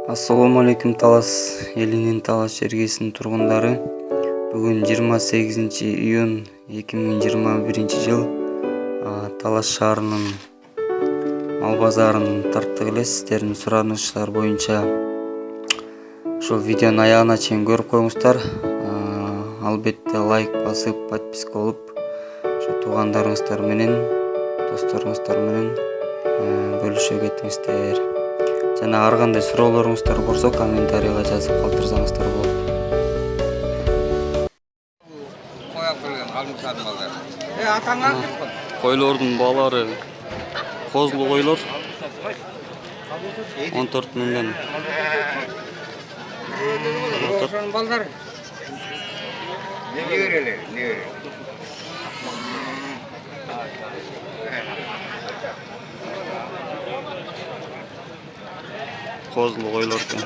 Assalamu alaikum Талас элинин Талас жергесинин тургундары. Бүгүн 28-июнь 2021-жыл Талас шаарынын мал базарын тарттык эле. Сиздердин суранычтар боюнча ушул видеонун аягына чейин көрүп коюңуздар. Албетте лайк басып, подписка болуп, ошо туугандарыңыздар менен, досторуңуздар менен бөлүшө кетиңиздер. Жана ар кандай суроолоруңуздар болсо комментарийга жазып калтырсаңыздар болот. Атаңа Койлордун баалары козулуу койлор 14 миңден. ошонун балдары. Неберелер. Козулуу койлор экен.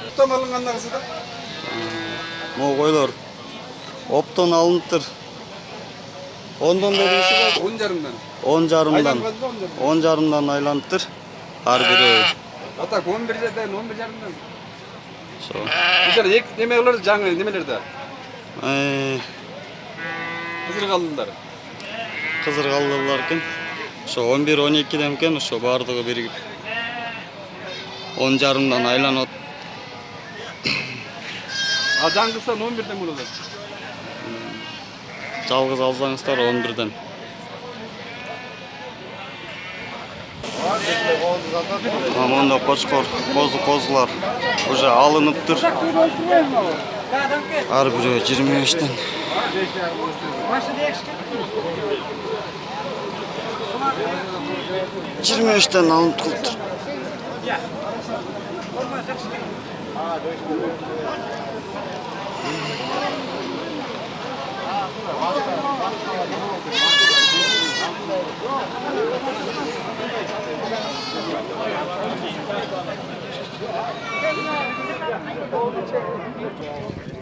Оптон алынгандарсы да. Могу койлор оптон алыныптыр. 10дон дедиңизби? 10,5-дан. 10,5-дан. 10,5-дан айланыптыр. Ар бири. Ата 11,5-дан, 11,5-дан. Ошо. Ошо эки неме кылыр жаңы немелерде. Кызыр калдылар экен. Ошо 11-12ден экен, ошо бардыгы биригип 10,5-дан айланып. Жаңгысан 11ден болот. Жалгыз алсаңыздар 11ден. Монда кочкор, козулар уже алыныптыр. Ар бири 25ден. 25ден алынып кылыптыр.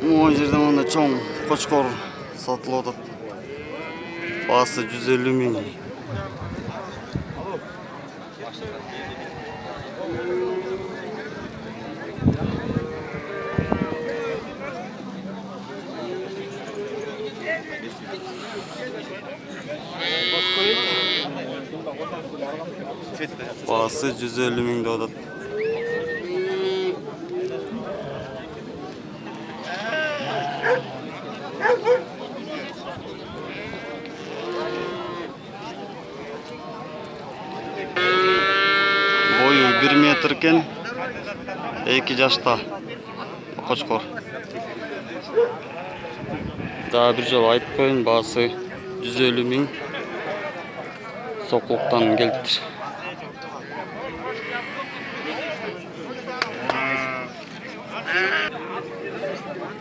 Могу жерде мында чоң кочкор сатылып атат. Баасы 150 миң. Баасы 150 миң деп атат. Бою 1 метр экен. 2 жашта кочкор. Дагы бир жолу айтып коеюн, баасы 150 миң. Сокулуктан келиптир.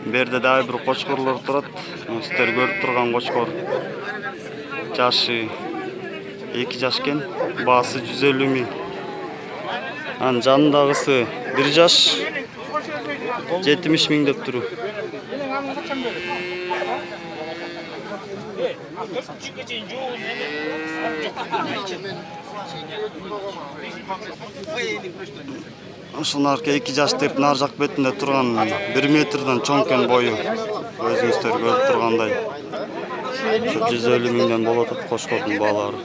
Берде дагы бир кочкорлор турат. Сиздер көрүп турган кочкор. Жашы 2 жаш экен. Баасы 150 миң. Анын жанындагысы 1 жаш 70 миң деп туру. Ошону арка 2 жаш деп нар жак бетинде турган 1 метрден чоң экен бою. Өзүңүздөр көрүп тургандай. 150 миңден болот атат кочкордун баалары.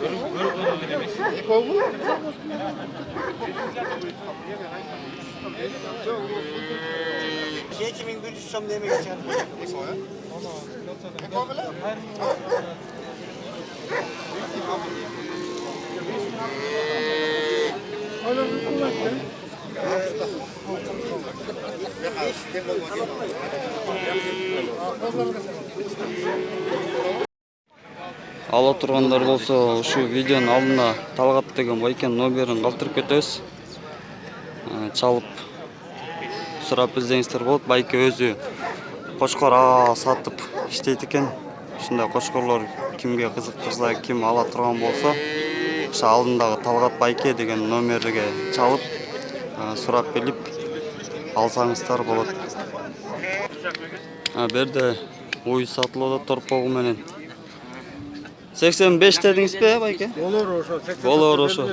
Ала тургандар болсо, ушул видеонун алдына Талгат деген байкенин номерин калтырып кетебиз. Чалып сурап издеңиздер болот. Байке өзү кочкор сатып иштейт экен. Ушундай кочкорлор кимге кызыктырса, ким ала турган болсо, ошо алдындагы Талгат байке деген номерге чалып сурап билип алсаңыздар болот. Берде уй сатылып атат торпогу менен. 85 dediniz be bayke? Olur ошо. Olur ошо.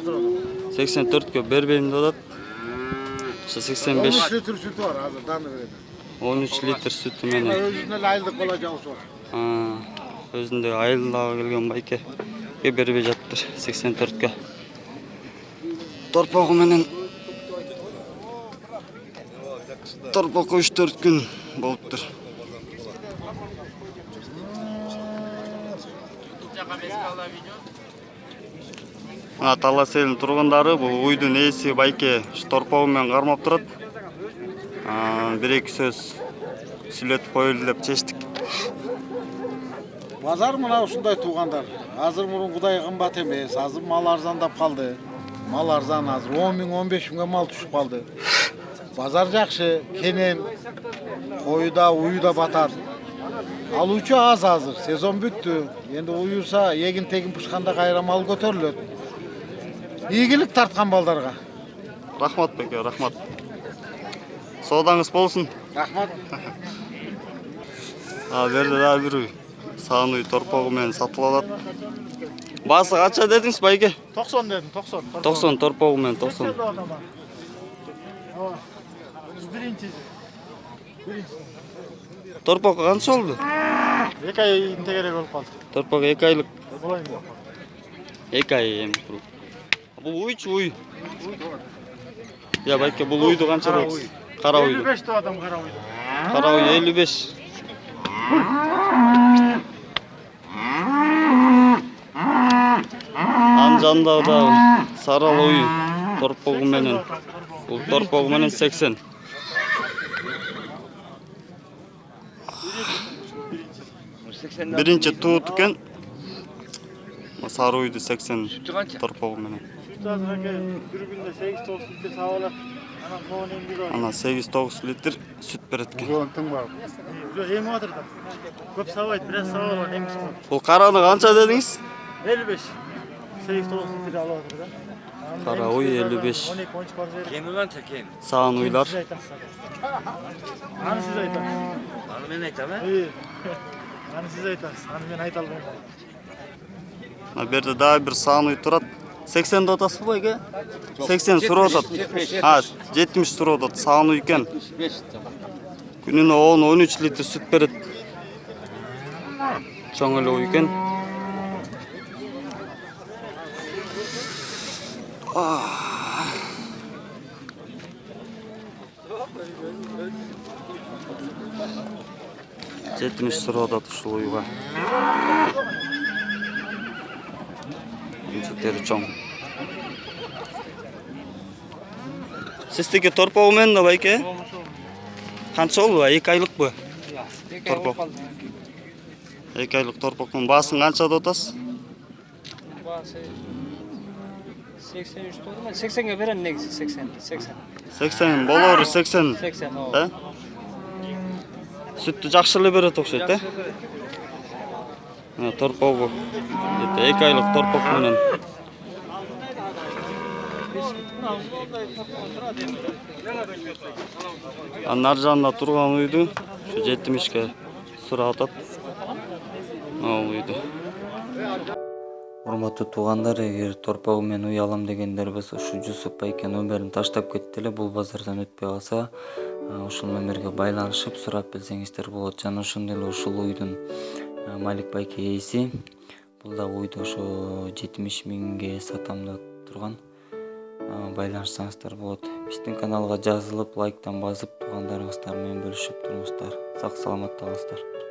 84'kө бербейм деп атат. Ошо 85. 13 litr sütü var hazır danı verelim. 13 litr sütü Ama менен. özünde aylık olacağı var. Өзүндө айылдагы келген байке бербей жаптыр 84кө. Торпогу менен торпокко 3-4 күн болуптур. Талас элинин тургундары бул уйдун ээси байке торпогу менен кармап турат. Бир-эки сөз сүйлөтүп коелу деп чечтик. Bazar mına ушундай тугандар. Азыр мурункудай кымбат эмес. Азыр мал арзандап калды. Мал арзан азыр 10 миң 15 миңге мал түшүп калды. Базар жакшы, кенен, коюда, уюда батат. Алуучу аз азыр. Сезон бүттү. Энди уюса, эгин тегин пышканда кайра мал көтөрүлөт. Ийгилик тарткан балдарга. Рахмат байке, рахмат. Соодаңыз болсун. Рахмат. Берди дагы бир уй. Саан уй торпогу менен сатылып алат. Баасы канча дедиңиз байке? 90 dedim, 90. 90 торпогу менен 90. Торпог канча болду? 2 ay интегерек болуп калды. Торпог 2 айлык. Болайын. 2 ай эми. Бул уйчу уй. Я байке бул уйду канча дейсиз? Кара уйду. 55 то адам кара уйду. Кара уй 55. Анжандагы дагы сарал уй торпогу менен. Бул торпогу менен 80. Биринчи туут экен. Сары уйду 80 торпогу менен. Bir günde 8-9 litre sağolak. Ana koğunun bir var. Ана 8-9 литр сүт берет экен. Жоğuntun var. Yok yemi atır da. Köp savaydı, biraz savalar neymiş bu? Бул караны канча дедиңиз? 55. 8-9 litre alıvatır da. Kara uy 55. 12-13 parça verir. Kemi lan çekeyim. Саан уйлар. Siz aytarsın. Hani siz aytarsın. Bana ben aytam ha? İyi. Hani siz aytarsın. Hani ben aytalım. Берде дагы бир саан уй турат. 80 деп атасызбы байке? 80 сурап атат. 70 сурап атат. Саан уй экен. Күнүнө 10-13 литр сүт берет. Чоң эле уй экен. Жетимиш сурап атат ушул уйга. Сүттөрү чоң. Сиздики торпогу менен да байке? Канча болду? 2 айлыкпы? Торпог. 2 айлык торпогдун баасын канча деп атасыз? Bazı 83 oldu mu? 80'e veren ne? 80. 80 болору 80. 80 o. Э? Сүттү жакшы эле берет окшойт, э? Торпогу. 2 айлык торпог менен. Ар жанында турган уйду ушу 70ке сурап атат. Ал уйду. Урматтуу туугандар, эгер торпогу менен уй алам дегендер болсо, ушу Жусуп байке номерин таштап кетти эле. Бул базардан өтпөй калса, ушул номерге байланышып сурап билсеңиздер болот. Жана ошондой эле ушул уйдун Малик байке ээси. Бул да уйду ошо 70 миңге сатам деп турган. Байланышсаңыздар болот. Биздин каналга жазылып, лайктан басып, туугандарыңыздар менен бөлүшүп туруңуздар. Сак саламатта калыңыздар.